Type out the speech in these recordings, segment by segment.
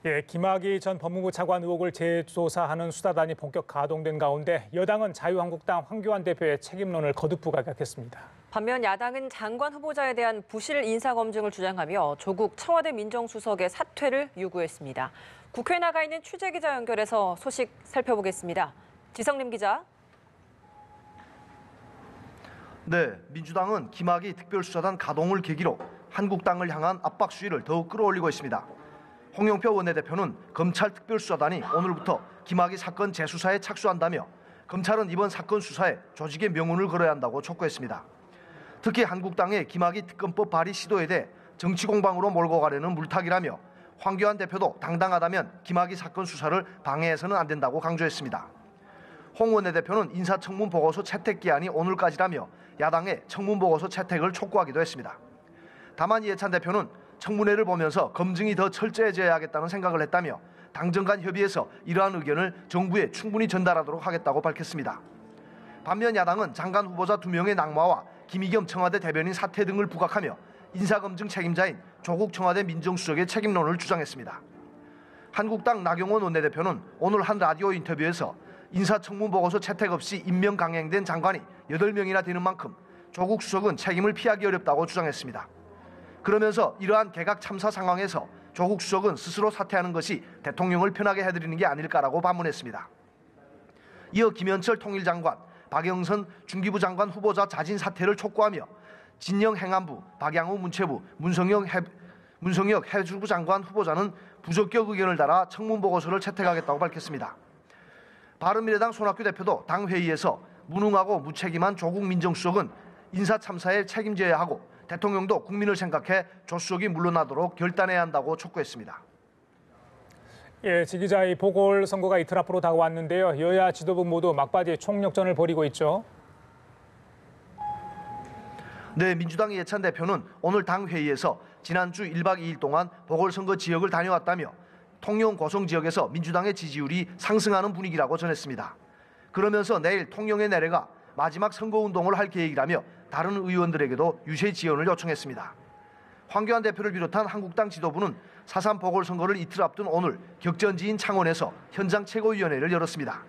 김학의 전 법무부 차관 의혹을 재조사하는 수사단이 본격 가동된 가운데 여당은 자유한국당 황교안 대표의 책임론을 거듭 부각했습니다. 반면 야당은 장관 후보자에 대한 부실 인사검증을 주장하며 조국 청와대 민정수석의 사퇴를 요구했습니다. 국회에 나가 있는 취재기자 연결해서 소식 살펴보겠습니다. 지성림 기자. 네, 민주당은 김학의 특별수사단 가동을 계기로 한국당을 향한 압박 수위를 더욱 끌어올리고 있습니다. 홍영표 원내대표는 검찰 특별수사단이 오늘부터 김학의 사건 재수사에 착수한다며 검찰은 이번 사건 수사에 조직의 명운을 걸어야 한다고 촉구했습니다. 특히 한국당의 김학의 특검법 발의 시도에 대해 정치 공방으로 몰고 가려는 물타기라며 황교안 대표도 당당하다면 김학의 사건 수사를 방해해서는 안 된다고 강조했습니다. 홍 원내대표는 인사청문 보고서 채택 기한이 오늘까지라며 야당의 청문 보고서 채택을 촉구하기도 했습니다. 다만 이해찬 대표는 청문회를 보면서 검증이 더 철저해져야 하겠다는 생각을 했다며 당정 간 협의에서 이러한 의견을 정부에 충분히 전달하도록 하겠다고 밝혔습니다. 반면 야당은 장관 후보자 2명의 낙마와 김의겸 청와대 대변인 사퇴 등을 부각하며 인사검증 책임자인 조국 청와대 민정수석의 책임론을 주장했습니다. 한국당 나경원 원내대표는 오늘 한 라디오 인터뷰에서 인사청문보고서 채택 없이 임명 강행된 장관이 8명이나 되는 만큼 조국 수석은 책임을 피하기 어렵다고 주장했습니다. 그러면서 이러한 개각 참사 상황에서 조국 수석은 스스로 사퇴하는 것이 대통령을 편하게 해드리는 게 아닐까라고 반문했습니다. 이어 김현철 통일장관, 박영선 중기부 장관 후보자 자진 사퇴를 촉구하며 진영 행안부, 박양호 문체부, 문성혁 해주부 장관 후보자는 부적격 의견을 달아 청문보고서를 채택하겠다고 밝혔습니다. 바른미래당 손학규 대표도 당 회의에서 무능하고 무책임한 조국 민정수석은 인사참사에 책임져야 하고 대통령도 국민을 생각해 조 수석이 물러나도록 결단해야 한다고 촉구했습니다. 지 기자, 이 보궐선거가 이틀 앞으로 다가왔는데요. 여야 지도부 모두 막바지 총력전을 벌이고 있죠. 네, 민주당 이해찬 대표는 오늘 당 회의에서 지난주 1박 2일 동안 보궐선거 지역을 다녀왔다며 통영 고성 지역에서 민주당의 지지율이 상승하는 분위기라고 전했습니다. 그러면서 내일 통영에 내려가 마지막 선거운동을 할 계획이라며 다른 의원들에게도 유세 지원을 요청했습니다. 황교안 대표를 비롯한 한국당 지도부는 4.3 보궐선거를 이틀 앞둔 오늘 격전지인 창원에서 현장 최고위원회를 열었습니다.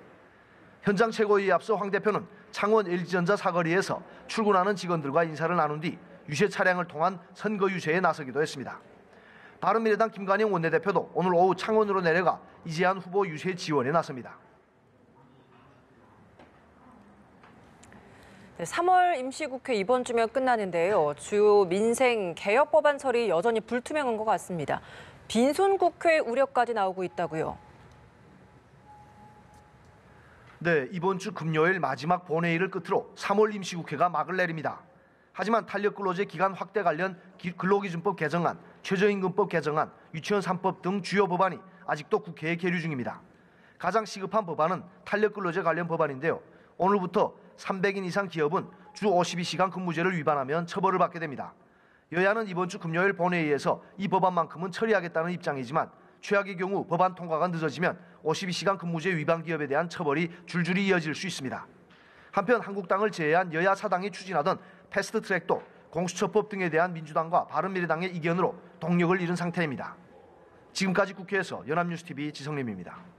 현장 최고위에 앞서 황 대표는 창원 LG전자 사거리에서 출근하는 직원들과 인사를 나눈 뒤 유세 차량을 통한 선거 유세에 나서기도 했습니다. 바른미래당 김관영 원내대표도 오늘 오후 창원으로 내려가 이재한 후보 유세 지원에 나섭니다. 3월 임시국회 이번 주면 끝나는데요. 주요 민생 개혁 법안 처리 여전히 불투명한 것 같습니다. 빈손 국회 우려까지 나오고 있다고요. 네, 이번 주 금요일 마지막 본회의를 끝으로 3월 임시국회가 막을 내립니다. 하지만 탄력근로제 기간 확대 관련 근로기준법 개정안, 최저임금법 개정안, 유치원 3법 등 주요 법안이 아직도 국회에 계류 중입니다. 가장 시급한 법안은 탄력근로제 관련 법안인데요. 오늘부터 300인 이상 기업은 주 52시간 근무제를 위반하면 처벌을 받게 됩니다. 여야는 이번 주 금요일 본회의에서 이 법안만큼은 처리하겠다는 입장이지만 최악의 경우 법안 통과가 늦어지면 52시간 근무제 위반 기업에 대한 처벌이 줄줄이 이어질 수 있습니다. 한편 한국당을 제외한 여야 사당이 추진하던 패스트트랙도 공수처법 등에 대한 민주당과 바른미래당의 이견으로 동력을 잃은 상태입니다. 지금까지 국회에서 연합뉴스TV 지성림입니다.